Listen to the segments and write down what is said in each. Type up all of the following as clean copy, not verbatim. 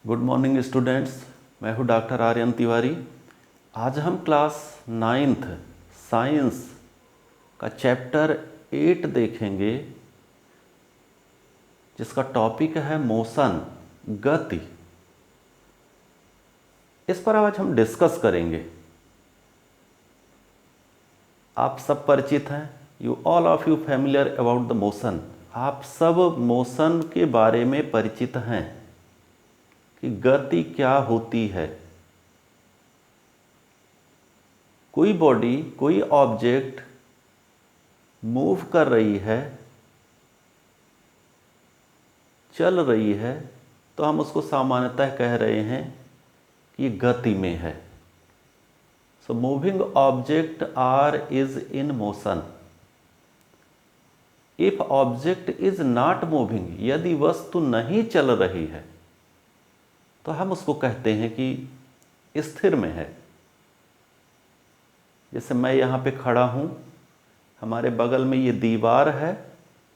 Good morning students, मैं हूं doctor Aryan Tiwari. आज हम क्लास 9th साइंस का चैप्टर 8 देखेंगे, जिसका टॉपिक है मोशन, गति। इस पर आज हम डिस्कस करेंगे। आप सब परिचित हैं, you all of you familiar about the motion. आप सब मोशन के बारे में परिचित हैं कि गति क्या होती है। कोई बॉडी, कोई ऑब्जेक्ट मूव कर रही है, चल रही है, तो हम उसको सामान्यतः कह रहे हैं कि गति में है। So moving object are is in motion. If object is not moving, यदि वस्तु नहीं चल रही है तो हम उसको कहते हैं कि स्थिर में है। जैसे मैं यहाँ पे खड़ा हूँ, हमारे बगल में ये दीवार है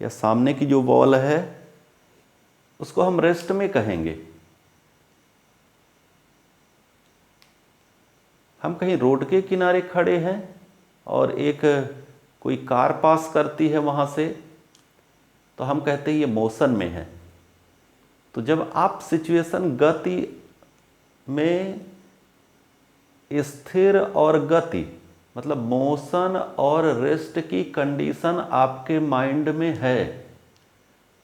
या सामने की जो वॉल है, उसको हम रेस्ट में कहेंगे। हम कहीं रोड के किनारे खड़े हैं और एक कोई कार पास करती है वहाँ से, तो हम कहते हैं ये मोशन में है। तो जब आप सिचुएशन गति में स्थिर और गति मतलब मोशन और रेस्ट की कंडीशन आपके माइंड में है,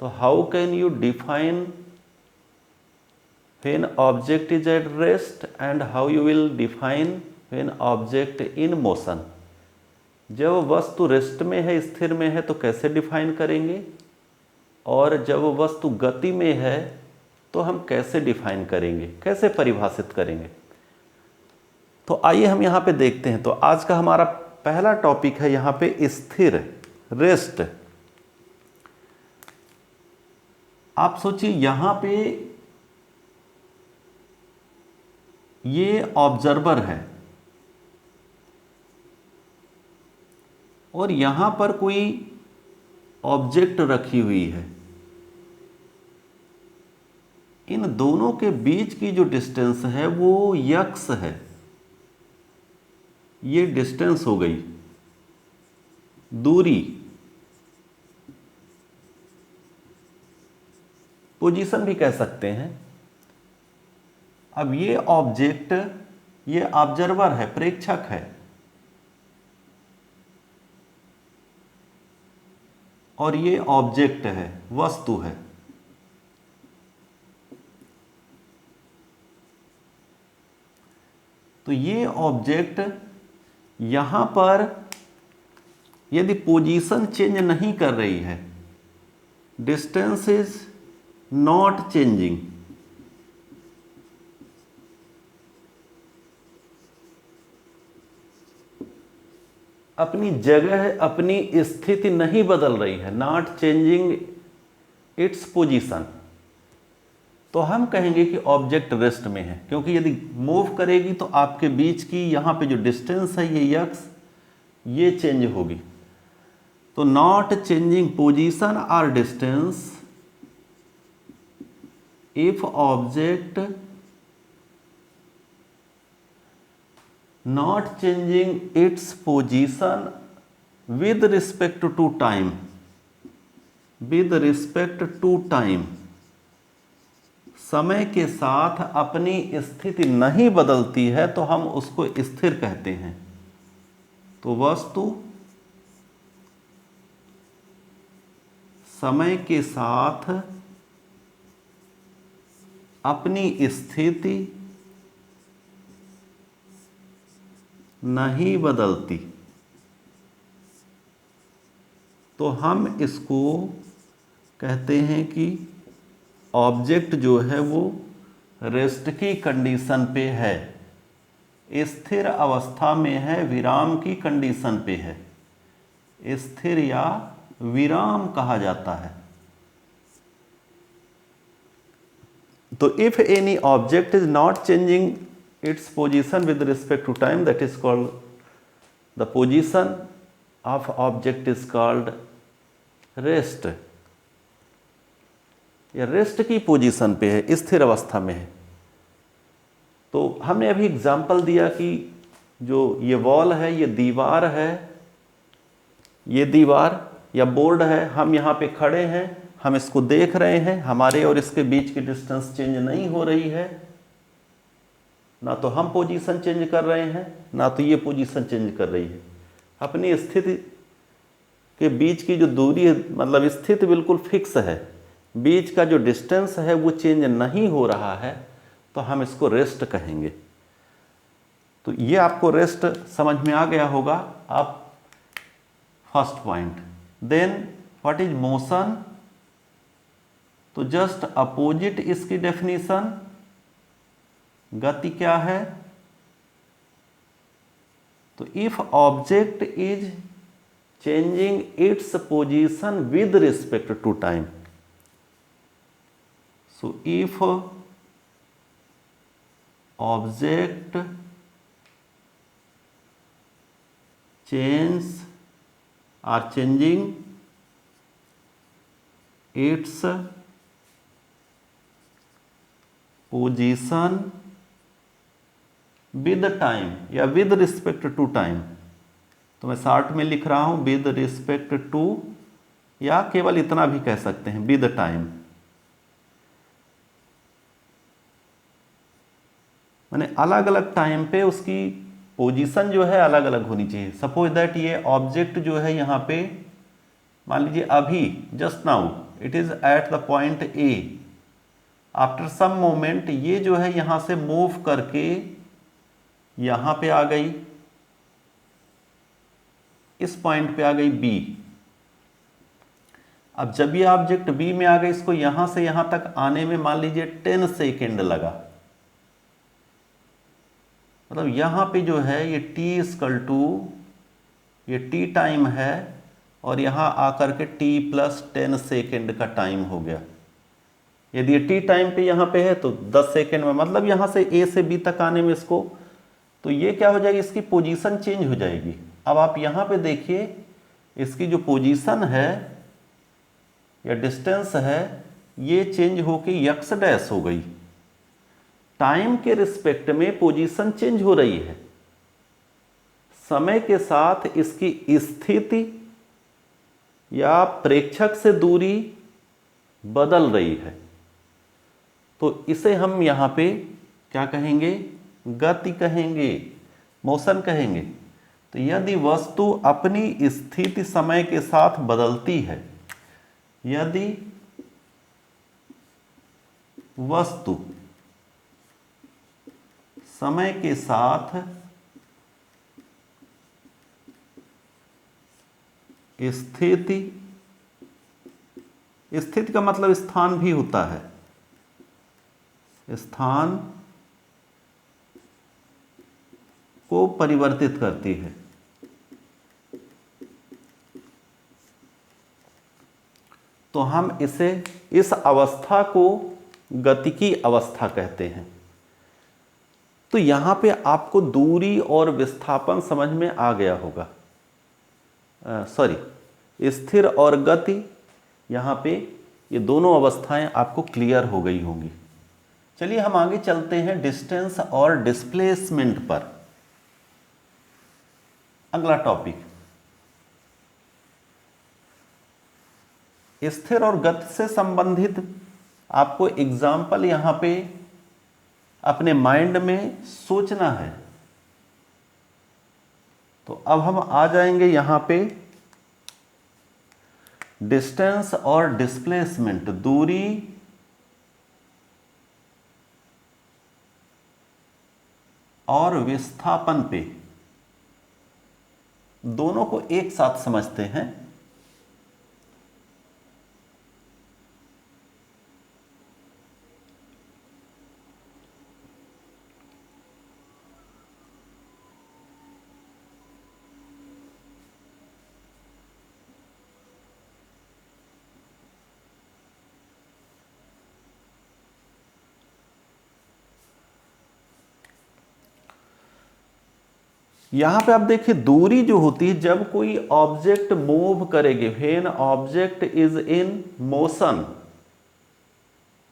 तो how can you define when object is at rest and how you will define when object in motion। जब वस्तु रेस्ट में है, स्थिर में है, तो कैसे डिफाइन करेंगे, और जब वस्तु गति में है तो हम कैसे डिफाइन करेंगे, कैसे परिभाषित करेंगे। तो आइए हम यहाँ पे देखते हैं। तो आज का हमारा पहला टॉपिक है यहाँ पे स्थिर, रेस्ट। आप सोचिए, यहाँ पे ये ऑब्जर्वर है और यहां पर कोई ऑब्जेक्ट रखी हुई है। इन दोनों के बीच की जो डिस्टेंस है वो यक्स है। ये डिस्टेंस हो गई, दूरी, पोजीशन भी कह सकते हैं। अब ये ऑब्जेक्ट, ये ऑब्जर्वर है, प्रेक्षक है, और ये ऑब्जेक्ट है, वस्तु है। तो ये ऑब्जेक्ट यहां पर यदि पोजीशन चेंज नहीं कर रही है, डिस्टेंस इज नॉट चेंजिंग, अपनी जगह, अपनी स्थिति नहीं बदल रही है, नॉट चेंजिंग इट्स पोजीशन, तो हम कहेंगे कि ऑब्जेक्ट रेस्ट में है। क्योंकि यदि मूव करेगी तो आपके बीच की यहाँ पे जो डिस्टेंस है, ये यक्स, ये चेंज होगी। तो नॉट चेंजिंग पोजीशन और distance if object not changing its position with respect to time, with respect to time, समय के साथ अपनी स्थिति नहीं बदलती है, तो हम उसको स्थिर कहते हैं। तो वस्तु समय के साथ अपनी स्थिति नहीं बदलती, तो हम इसको कहते हैं कि ऑब्जेक्ट जो है वो रेस्ट की कंडीशन पे है, स्थिर अवस्था में है, विराम की कंडीशन पे है। स्थिर या विराम कहा जाता है। तो if any object is not changing its position with respect to time, that is called, the position of object is called rest। ये रेस्ट की पोजीशन पे है, स्थिर अवस्था में है। हमने अभी एग्जाम्पल दिया कि जो ये वॉल है, ये दीवार है, ये दीवार या बोर्ड है, हम यहाँ पे खड़े हैं, हम इसको देख रहे हैं, हमारे और इसके बीच की डिस्टेंस चेंज नहीं हो रही है, ना तो हम पोजीशन चेंज कर रहे हैं ना तो ये पोजीशन चेंज कर रही है। अपनी स्थिति के बीच की जो दूरी है, मतलब स्थिति बिल्कुल फिक्स है, बीच का जो डिस्टेंस है वो चेंज नहीं हो रहा है, तो हम इसको रेस्ट कहेंगे। तो ये आपको रेस्ट समझ में आ गया होगा। आप first point. Then what is motion? तो जस्ट अपोजिट इसकी डेफिनेशन, गति क्या है? तो if object is changing its position with respect to time, so if object change or changing its position with time या with respect to time, तो मैं short में लिख रहा हूं with respect to, या केवल इतना भी कह सकते हैं with time, माने अलग अलग टाइम पे उसकी पोजीशन जो है अलग अलग होनी चाहिए। सपोज दैट ये ऑब्जेक्ट जो है यहाँ पे, मान लीजिए अभी just now it is at the point A, after some moment ये जो है यहाँ से मूव करके यहाँ पे आ गई, इस पॉइंट पे आ गई बी। अब जब ये ऑब्जेक्ट बी में आ गई, इसको यहाँ से यहाँ तक आने में मान लीजिए 10 सेकेंड लगा, मतलब यहाँ पे जो है ये t इक्वल टू ये t टाइम है और यहाँ आकर के t प्लस 10 सेकेंड का टाइम हो गया। यदि ये t टाइम पे यहाँ पे है तो 10 सेकेंड में, मतलब यहाँ से a से b तक आने में इसको, तो ये क्या हो जाएगी, इसकी पोजीशन चेंज हो जाएगी। अब आप यहाँ पे देखिए, इसकी जो पोजीशन है या डिस्टेंस है ये चेंज होके x डैश हो गई। टाइम के रिस्पेक्ट में पोजीशन चेंज हो रही है, समय के साथ इसकी स्थिति या प्रेक्षक से दूरी बदल रही है, तो इसे हम यहाँ पे क्या कहेंगे, गति कहेंगे, मोशन कहेंगे। तो यदि वस्तु अपनी स्थिति समय के साथ बदलती है, यदि वस्तु समय के साथ स्थिति, स्थिति का मतलब स्थान भी होता है, स्थान को परिवर्तित करती है, तो हम इसे, इस अवस्था को गतिकी अवस्था कहते हैं। तो यहाँ पे आपको दूरी और विस्थापन समझ में आ गया होगा, स्थिर और गति, यहाँ पे ये दोनों अवस्थाएं आपको क्लियर हो गई होंगी। चलिए हम आगे चलते हैं डिस्टेंस और डिस्प्लेसमेंट पर। अगला टॉपिक, स्थिर और गति से संबंधित आपको एग्जाम्पल यहाँ पे अपने माइंड में सोचना है। तो अब हम आ जाएंगे यहाँ पे डिस्टेंस और डिस्प्लेसमेंट, दूरी और विस्थापन पे, दोनों को एक साथ समझते हैं। यहां पे आप देखिए, दूरी जो होती है, जब कोई ऑब्जेक्ट मूव करेगी, when object is in motion,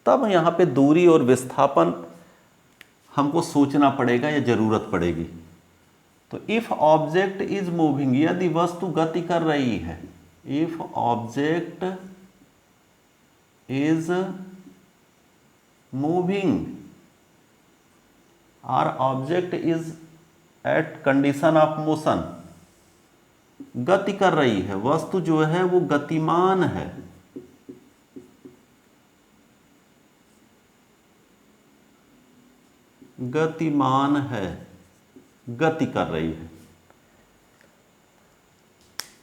तब यहां पे दूरी और विस्थापन हमको सोचना पड़ेगा या जरूरत पड़ेगी। तो इफ ऑब्जेक्ट इज मूविंग, यदि वस्तु गति कर रही है, इफ ऑब्जेक्ट इज मूविंग और object is at condition of motion, गति कर रही है, वस्तु जो है वो गतिमान है, गतिमान है, गति कर रही है,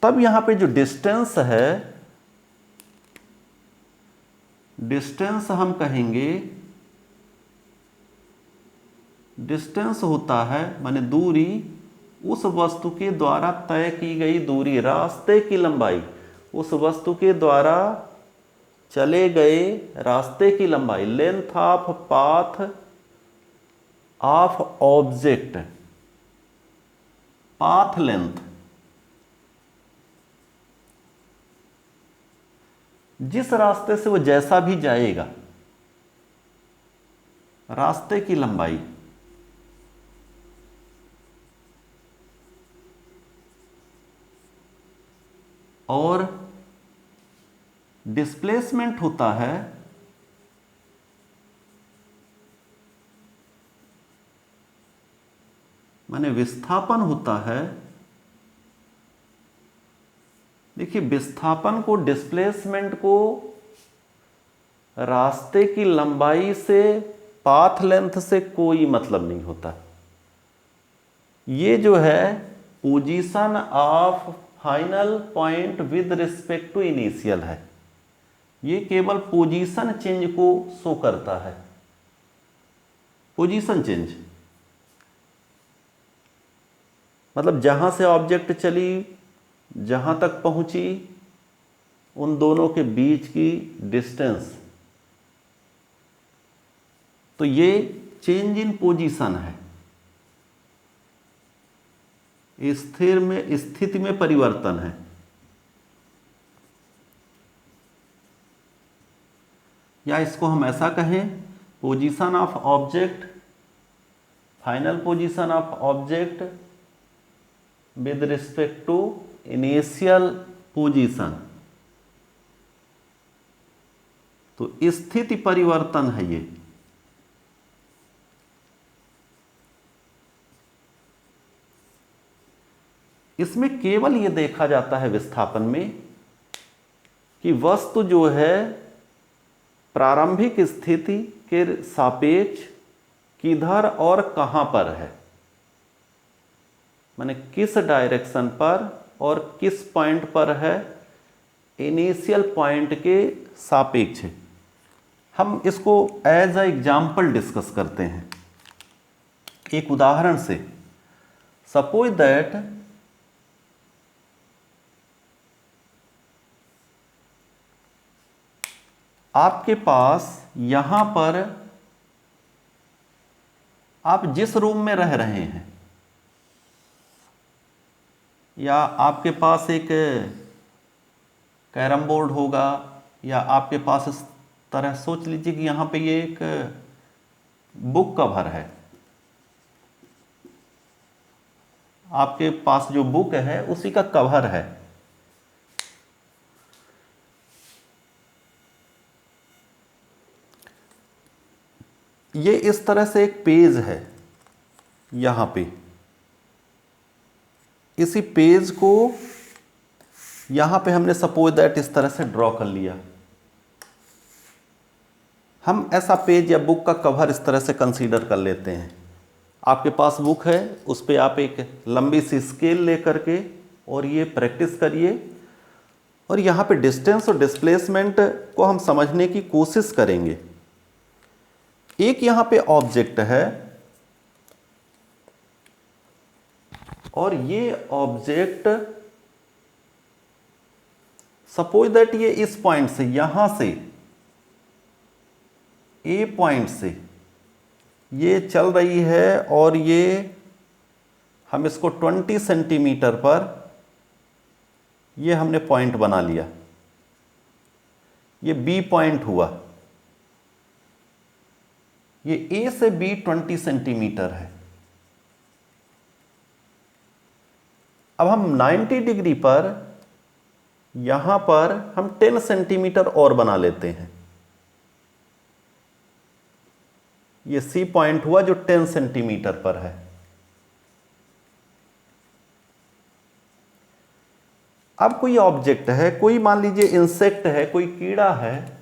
तब यहां पे जो डिस्टेंस है, डिस्टेंस हम कहेंगे, डिस्टेंस होता है माने दूरी, उस वस्तु के द्वारा तय की गई दूरी, रास्ते की लंबाई, उस वस्तु के द्वारा चले गए रास्ते की लंबाई, length of path of object, path length, जिस रास्ते से वो जैसा भी जाएगा, रास्ते की लंबाई, और डिस्प्लेसमेंट होता है माने विस्थापन होता है। देखिए विस्थापन को, डिस्प्लेसमेंट को रास्ते की लंबाई से, पाथ लेंथ से कोई मतलब नहीं होता। ये जो है position of final point with respect to initial है, ये केवल पोजीशन चेंज को शो करता है, पोजीशन चेंज, मतलब जहां से ऑब्जेक्ट चली, जहां तक पहुंची, उन दोनों के बीच की डिस्टेंस, तो ये चेंज इन पोजीशन है, स्थिर में, स्थिति में परिवर्तन है। या इसको हम ऐसा कहें, position of object, final position of object with respect to initial position, तो स्थिति परिवर्तन है ये। इसमें केवल ये देखा जाता है विस्थापन में कि वस्तु जो है प्रारंभिक स्थिति के सापेक्ष किधर और कहां पर है, माने किस डायरेक्शन पर और किस पॉइंट पर है, इनिशियल पॉइंट के सापेक्ष। हम इसको एज अ एग्जाम्पल डिस्कस करते हैं एक उदाहरण से। सपोज दैट आपके पास यहां पर, आप जिस रूम में रह रहे हैं, या आपके पास एक कैरम बोर्ड होगा, या आपके पास इस तरह सोच लीजिए कि यहां पे ये एक बुक कवर है, आपके पास जो बुक है उसी का कवर है। ये इस तरह से एक पेज है, यहां पे इसी पेज को यहां पे हमने सपोज दैट इस तरह से ड्रॉ कर लिया। हम ऐसा पेज या बुक का कवर इस तरह से कंसीडर कर लेते हैं। आपके पास बुक है, उस पर आप एक लंबी सी स्केल लेकर के और ये प्रैक्टिस करिए, और यहाँ पे डिस्टेंस और डिस्प्लेसमेंट को हम समझने की कोशिश करेंगे। एक यहाँ पे ऑब्जेक्ट है, और ये ऑब्जेक्ट सपोज दैट ये इस पॉइंट से, यहां से ए पॉइंट से ये चल रही है, और ये हम इसको 20 सेंटीमीटर पर ये हमने पॉइंट बना लिया, ये बी पॉइंट हुआ। ये ए से बी 20 सेंटीमीटर है। अब हम 90 डिग्री पर यहां पर हम 10 सेंटीमीटर और बना लेते हैं। ये सी पॉइंट हुआ जो 10 सेंटीमीटर पर है। अब कोई ऑब्जेक्ट है, कोई मान लीजिए इंसेक्ट है, कोई कीड़ा है,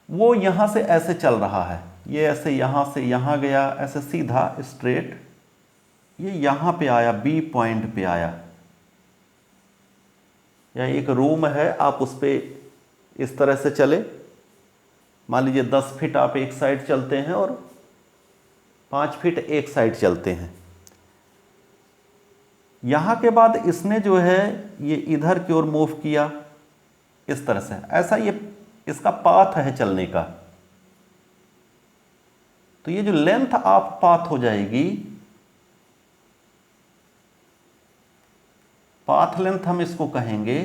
वो यहां से ऐसे चल रहा है, ये ऐसे यहां से यहां गया, ऐसे सीधा स्ट्रेट, ये यहां पे आया, बी पॉइंट पे आया, या एक रूम है, आप उस पर इस तरह से चले, मान लीजिए 10 फीट आप एक साइड चलते हैं और 5 फीट एक साइड चलते हैं। यहां के बाद इसने जो है ये इधर की ओर मूव किया इस तरह से, ऐसा ये इसका पाथ है चलने का। तो ये जो लेंथ ऑफ पाथ हो जाएगी, पाथ लेंथ हम इसको कहेंगे,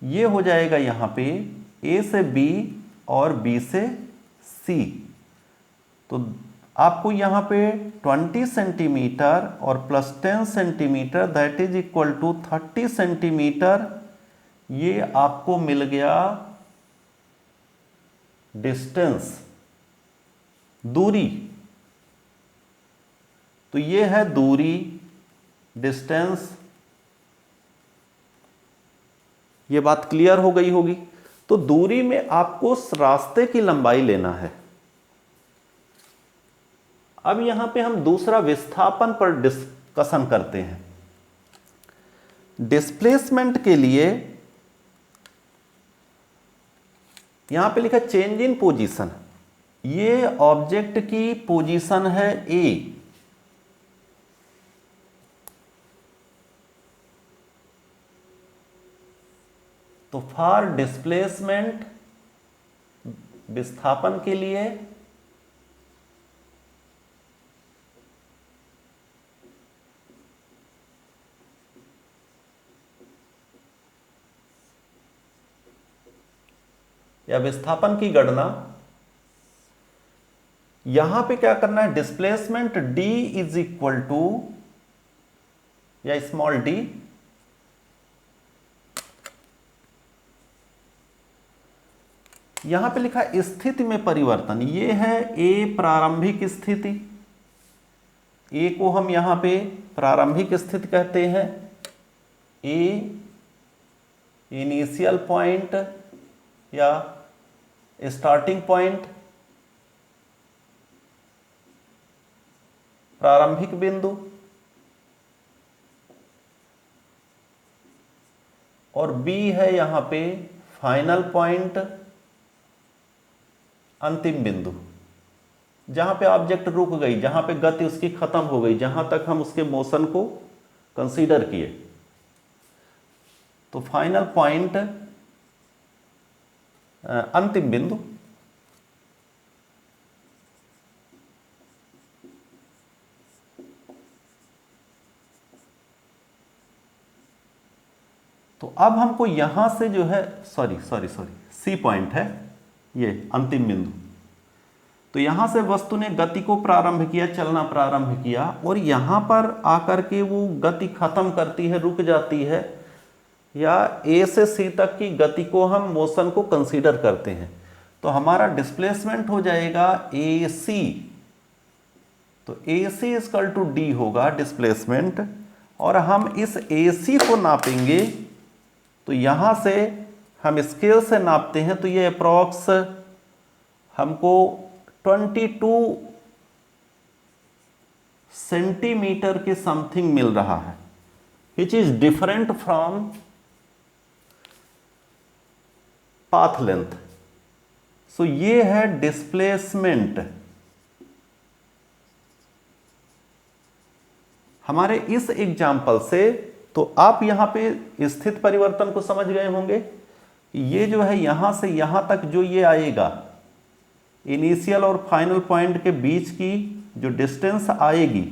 ये हो जाएगा यहां पे ए से बी और बी से सी। तो आपको यहां पे 20 सेंटीमीटर और plus 10 centimetre that is equal to 30 centimetre, ये आपको मिल गया डिस्टेंस, दूरी। तो ये है दूरी, डिस्टेंस। ये बात क्लियर हो गई होगी। तो दूरी में आपको उस रास्ते की लंबाई लेना है। अब यहां पे हम दूसरा विस्थापन पर डिस्कशन करते हैं। डिस्प्लेसमेंट के लिए यहां पे लिखा चेंज इन पोजीशन। ये ऑब्जेक्ट की पोजीशन है ए, तो फॉर डिस्प्लेसमेंट, विस्थापन के लिए या विस्थापन की गणना, यहां पे क्या करना है, displacement D is equal to या स्मॉल डी, यहां पे लिखा स्थिति में परिवर्तन। ये है ए प्रारंभिक स्थिति, ए को हम यहां पे प्रारंभिक स्थिति कहते हैं, ए इनिशियल पॉइंट या स्टार्टिंग पॉइंट, प्रारंभिक बिंदु, और बी है यहां पे फाइनल पॉइंट, अंतिम बिंदु, जहां पे ऑब्जेक्ट रुक गई, जहां पे गति उसकी खत्म हो गई, जहां तक हम उसके मोशन को कंसीडर किए। तो फाइनल पॉइंट, अंतिम बिंदु। तो अब हमको यहां से जो है सॉरी सी पॉइंट है ये अंतिम बिंदु। तो यहां से वस्तु ने गति को प्रारंभ किया, चलना प्रारंभ किया, और यहां पर आकर के वो गति खत्म करती है, रुक जाती है, या ए से सी तक की गति को हम मोशन को कंसीडर करते हैं। तो हमारा डिस्प्लेसमेंट हो जाएगा ए सी। तो ए सी इक्वल टू डी होगा डिस्प्लेसमेंट, और हम इस ए सी को नापेंगे। तो यहां से हम स्केल से नापते हैं, तो ये अप्रॉक्स हमको 22 सेंटीमीटर के समथिंग मिल रहा है, which is different from path length. So ये है डिस्प्लेसमेंट। हमारे इस एग्जाम्पल से तो आप यहां पे स्थित परिवर्तन को समझ गए होंगे। ये जो है यहां से यहां तक जो ये आएगा, इनिशियल और फाइनल पॉइंट के बीच की जो डिस्टेंस आएगी,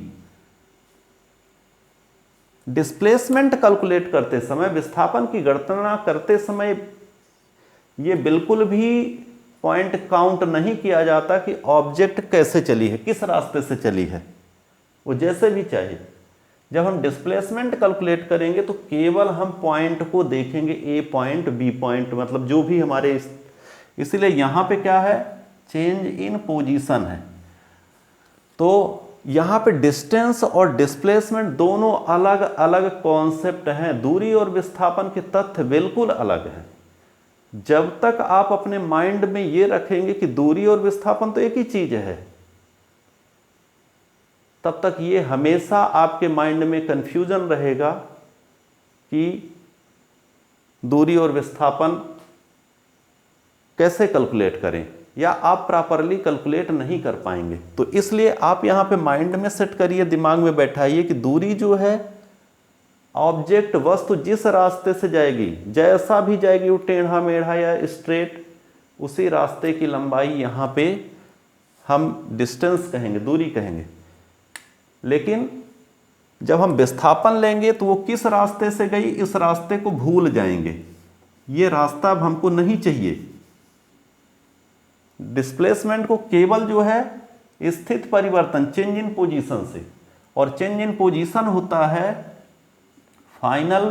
डिस्प्लेसमेंट कैलकुलेट करते समय, विस्थापन की गणना करते समय, ये बिल्कुल भी पॉइंट काउंट नहीं किया जाता कि ऑब्जेक्ट कैसे चली है, किस रास्ते से चली है, वो जैसे भी चाहिए। जब हम डिस्प्लेसमेंट कैलकुलेट करेंगे तो केवल हम पॉइंट को देखेंगे, ए पॉइंट बी पॉइंट, मतलब जो भी हमारे इसीलिए यहाँ पे क्या है, चेंज इन पोजीशन है। तो यहाँ पे डिस्टेंस और डिस्प्लेसमेंट दोनों अलग अलग कॉन्सेप्ट हैं, दूरी और विस्थापन के तथ्य बिल्कुल अलग हैं। जब तक आप अपने माइंड में ये रखेंगे कि दूरी और विस्थापन तो एक ही चीज है, तब तक ये हमेशा आपके माइंड में कंफ्यूजन रहेगा कि दूरी और विस्थापन कैसे कैलकुलेट करें, या आप प्रॉपरली कैलकुलेट नहीं कर पाएंगे। तो इसलिए आप यहाँ पे माइंड में सेट करिए, दिमाग में बैठाइए कि दूरी जो है, ऑब्जेक्ट वस्तु जिस रास्ते से जाएगी, जैसा भी जाएगी, वो टेढ़ा मेढ़ा या स्ट्रेट, उसी रास्ते की लंबाई यहाँ पे हम डिस्टेंस कहेंगे, दूरी कहेंगे। लेकिन जब हम विस्थापन लेंगे तो वो किस रास्ते से गई, इस रास्ते को भूल जाएंगे, ये रास्ता अब हमको नहीं चाहिए। डिस्प्लेसमेंट को केवल जो है स्थिति परिवर्तन, चेंज इन पोजीशन से, और चेंज इन पोजीशन होता है final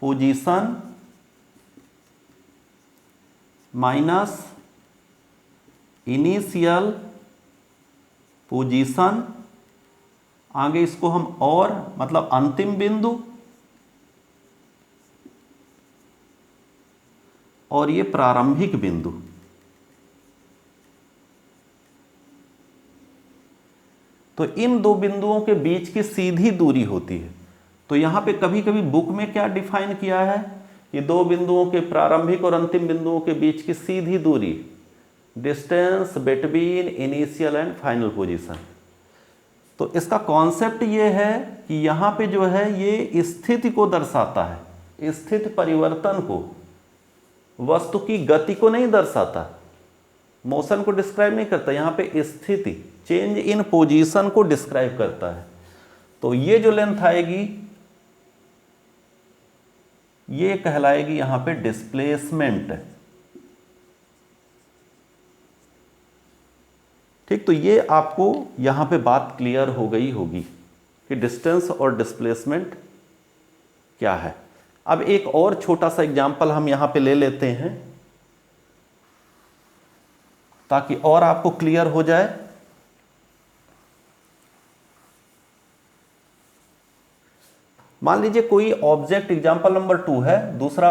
position minus initial position, आगे इसको हम और मतलब अंतिम बिंदु, और ये प्रारंभिक बिंदु। तो इन दो बिंदुओं के बीच की सीधी दूरी होती है। तो यहां पे कभी कभी बुक में क्या डिफाइन किया है कि दो बिंदुओं के, प्रारंभिक और अंतिम बिंदुओं के बीच की सीधी दूरी, distance between initial and final position. तो इसका कॉन्सेप्ट ये है कि यहाँ पे जो है ये स्थिति को दर्शाता है, स्थिति परिवर्तन को, वस्तु की गति को नहीं दर्शाता, मोशन को डिस्क्राइब नहीं करता, यहाँ पे स्थिति, चेंज इन पोजीशन को डिस्क्राइब करता है। तो ये जो लेंथ आएगी ये कहलाएगी यहाँ पे डिस्प्लेसमेंट। ठीक, तो ये आपको यहाँ पे बात क्लियर हो गई होगी कि डिस्टेंस और डिस्प्लेसमेंट क्या है। अब एक और छोटा सा एग्जांपल हम यहाँ पे ले लेते हैं ताकि और आपको क्लियर हो जाए। मान लीजिए कोई ऑब्जेक्ट, एग्जांपल नंबर 2 है, दूसरा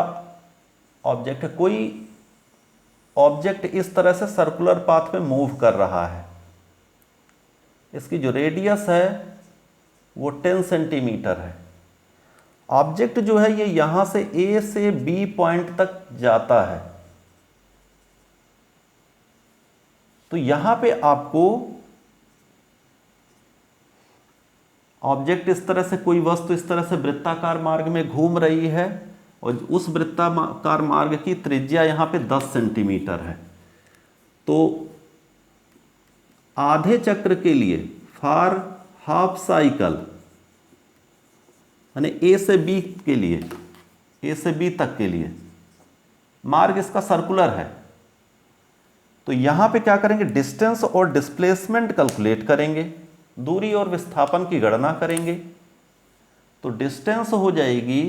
ऑब्जेक्ट है, कोई ऑब्जेक्ट इस तरह से सर्कुलर पाथ में मूव कर रहा है, इसकी जो रेडियस है वो 10 सेंटीमीटर है। ऑब्जेक्ट जो है ये यहां से ए से बी पॉइंट तक जाता है। तो यहां पे आपको ऑब्जेक्ट इस तरह से, कोई वस्तु इस तरह से वृत्ताकार मार्ग में घूम रही है और उस वृत्ताकार मार्ग की त्रिज्या यहां पे 10 सेंटीमीटर है। तो आधे चक्र के लिए, फॉर हाफ साइकिल, यानी ए से बी के लिए, ए से बी तक के लिए मार्ग इसका सर्कुलर है। तो यहां पे क्या करेंगे, डिस्टेंस और डिस्प्लेसमेंट कैलकुलेट करेंगे, दूरी और विस्थापन की गणना करेंगे। तो डिस्टेंस हो जाएगी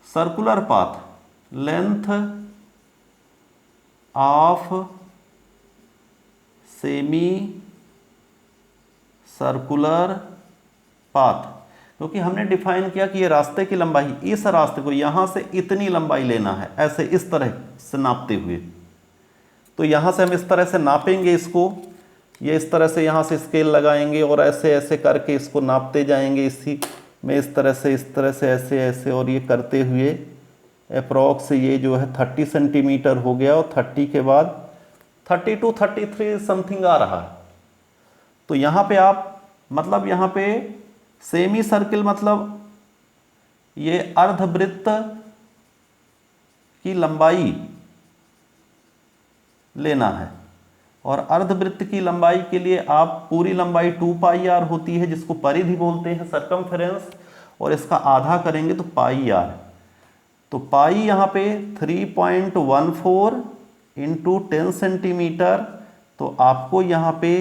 circular path, length of semi circular path, क्योंकि हमने डिफाइन किया कि ये रास्ते की लंबाई, इस रास्ते को यहां से इतनी लंबाई लेना है, ऐसे इस तरह से नापते हुए। तो यहां से हम इस तरह से नापेंगे इसको, ये इस तरह से यहां से स्केल लगाएंगे और ऐसे ऐसे करके इसको नापते जाएंगे, इसी में इस तरह से ऐसे ऐसे, और ये करते हुए अप्रॉक्स ये जो है 30 सेंटीमीटर हो गया, और 30 के बाद 32 33 समथिंग आ रहा है। तो यहाँ पे आप, मतलब यहाँ पे सेमी सर्किल मतलब ये अर्धवृत्त की लंबाई लेना है, और अर्धवृत्त की लंबाई के लिए आप पूरी लंबाई 2 पाई आर होती है, जिसको परिधि बोलते हैं, सरकमफेरेंस, और इसका आधा करेंगे तो पाई आर। तो पाई यहाँ पे 3.14 इंटू 10 सेंटीमीटर, तो आपको यहाँ पे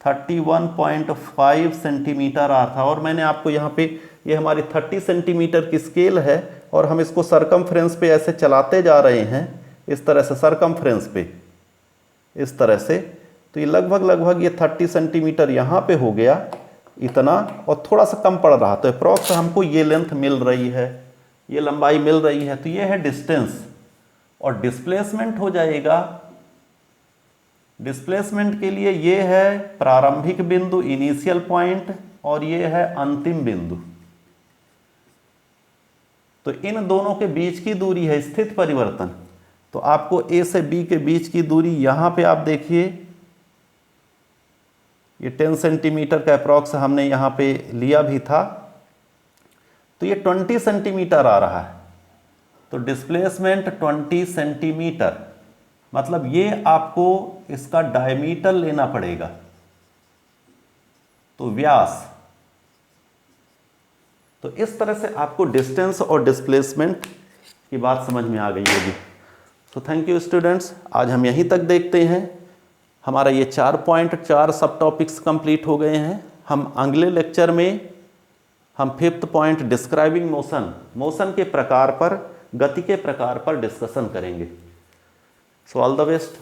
31.5 सेंटीमीटर आ था। और मैंने आपको यहाँ पे ये हमारी 30 सेंटीमीटर की स्केल है और हम इसको सरकमफ्रेंस पे ऐसे चलाते जा रहे हैं, इस तरह से सरकमफ्रेंस पे इस तरह से। तो ये लगभग ये 30 सेंटीमीटर यहाँ पे हो गया इतना, और थोड़ा सा कम पड़ रहा, तो अप्रॉक्स हमको ये लेंथ मिल रही है, ये लंबाई मिल रही है। तो ये है डिस्टेंस, और डिस्प्लेसमेंट हो जाएगा, डिस्प्लेसमेंट के लिए ये है प्रारंभिक बिंदु इनिशियल पॉइंट और ये है अंतिम बिंदु। तो इन दोनों के बीच की दूरी है स्थित परिवर्तन। तो आपको ए से बी के बीच की दूरी यहां पे आप देखिए, ये 10 सेंटीमीटर का अप्रॉक्स हमने यहां पे लिया भी था, तो ये 20 सेंटीमीटर आ रहा है। तो डिस्प्लेसमेंट 20 सेंटीमीटर, मतलब ये आपको इसका डायमीटर लेना पड़ेगा। तो व्यास, तो इस तरह से आपको डिस्टेंस और डिस्प्लेसमेंट की बात समझ में आ गई होगी। तो थैंक यू स्टूडेंट्स, आज हम यहीं तक देखते हैं। हमारा ये 4 सब टॉपिक्स कंप्लीट हो गए हैं। हम अगले लेक्चर में हम 5th point describing motion, motion के प्रकार पर, गति के प्रकार पर डिस्कशन करेंगे। So all the best.